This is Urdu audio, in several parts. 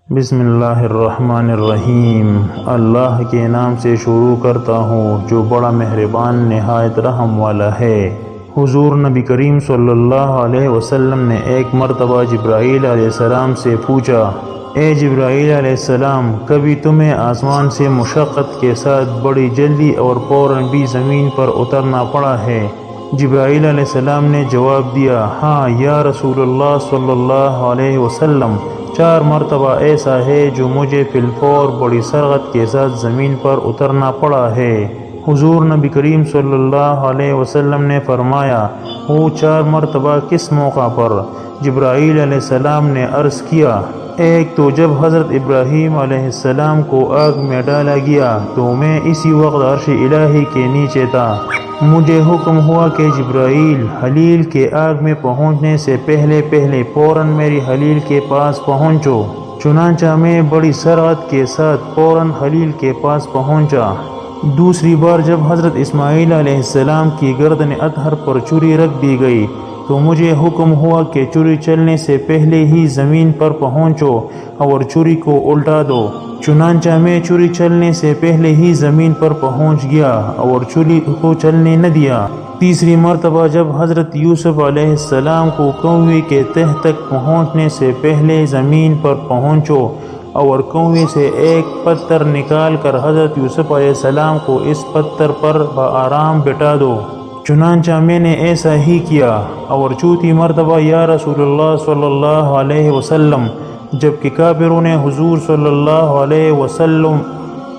بسم اللہ الرحمن الرحیم۔ اللہ کے نام سے شروع کرتا ہوں جو بڑا مہربان نہایت رحم والا ہے۔ حضور نبی کریم صلی اللہ علیہ وسلم نے ایک مرتبہ جبرائیل علیہ السلام سے پوچھا، اے جبرائیل علیہ السلام، کبھی تمہیں آسمان سے مشقت کے ساتھ بڑی جلدی اور فوراً بھی زمین پر اترنا پڑا ہے؟ جبرائیل علیہ السلام نے جواب دیا، ہاں یا رسول اللہ صلی اللہ علیہ وسلم، 4 مرتبہ ایسا ہے جو مجھے فی الفور بڑی سرعت کے ساتھ زمین پر اترنا پڑا ہے۔ حضور نبی کریم صلی اللہ علیہ وسلم نے فرمایا، وہ 4 مرتبہ کس موقع پر؟ جبرائیل علیہ السلام نے عرض کیا، ایک تو جب حضرت ابراہیم علیہ السلام کو آگ میں ڈالا گیا تو میں اسی وقت عرش الہی کے نیچے تھا۔ مجھے حکم ہوا کہ جبرائیل، خلیل کے آگ میں پہنچنے سے پہلے فوراً میری خلیل کے پاس پہنچو۔ چنانچہ میں بڑی سرعت کے ساتھ فوراً خلیل کے پاس پہنچا۔ دوسری بار جب حضرت اسماعیل علیہ السلام کی گردن اطہر پر چھری رکھ دی گئی تو مجھے حکم ہوا کہ چھری چلنے سے پہلے ہی زمین پر پہنچو اور چھری کو الٹا دو۔ چنانچہ میں چھری چلنے سے پہلے ہی زمین پر پہنچ گیا اور چھری کو چلنے نہ دیا۔ تیسری مرتبہ جب حضرت یوسف علیہ السلام کو کنویں کے تہ تک پہنچنے سے پہلے زمین پر پہنچو اور کنویں سے ایک پتھر نکال کر حضرت یوسف علیہ السلام کو اس پتھر پر بآرام بٹھا دو۔ چنانچہ میں نے ایسا ہی کیا۔ اور چوتھی مرتبہ یا رسول اللہ صلی اللہ علیہ وسلم، جبکہ کافروں نے حضور صلی اللہ علیہ وسلم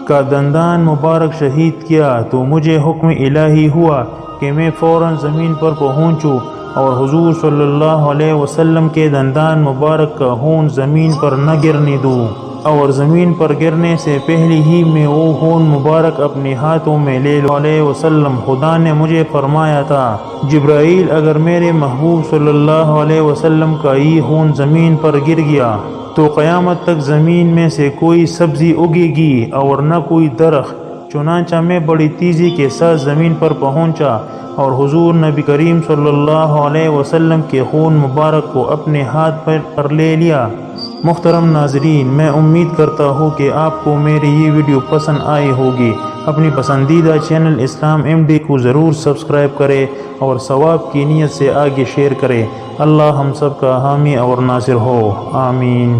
کا دندان مبارک شہید کیا تو مجھے حکم الہی ہوا کہ میں فوراً زمین پر پہنچوں اور حضور صلی اللہ علیہ وسلم کے دندان مبارک کا خون زمین پر نہ گرنے دوں، اور زمین پر گرنے سے پہلے ہی میں وہ خون مبارک اپنے ہاتھوں میں لے لوں۔ علیہ وسلم، خدا نے مجھے فرمایا تھا، جبرائیل، اگر میرے محبوب صلی اللہ علیہ وسلم کا یہ خون زمین پر گر گیا تو قیامت تک زمین میں سے کوئی سبزی اگے گی اور نہ کوئی درخت۔ چنانچہ میں بڑی تیزی کے ساتھ زمین پر پہنچا اور حضور نبی کریم صلی اللہ علیہ وسلم کے خون مبارک کو اپنے ہاتھ پر لے لیا۔ محترم ناظرین، میں امید کرتا ہوں کہ آپ کو میری یہ ویڈیو پسند آئی ہوگی۔ اپنی پسندیدہ چینل اسلام ایم ڈی کو ضرور سبسکرائب کریں اور ثواب کی نیت سے آگے شیئر کریں۔ اللہ ہم سب کا حامی اور ناصر ہو، آمین۔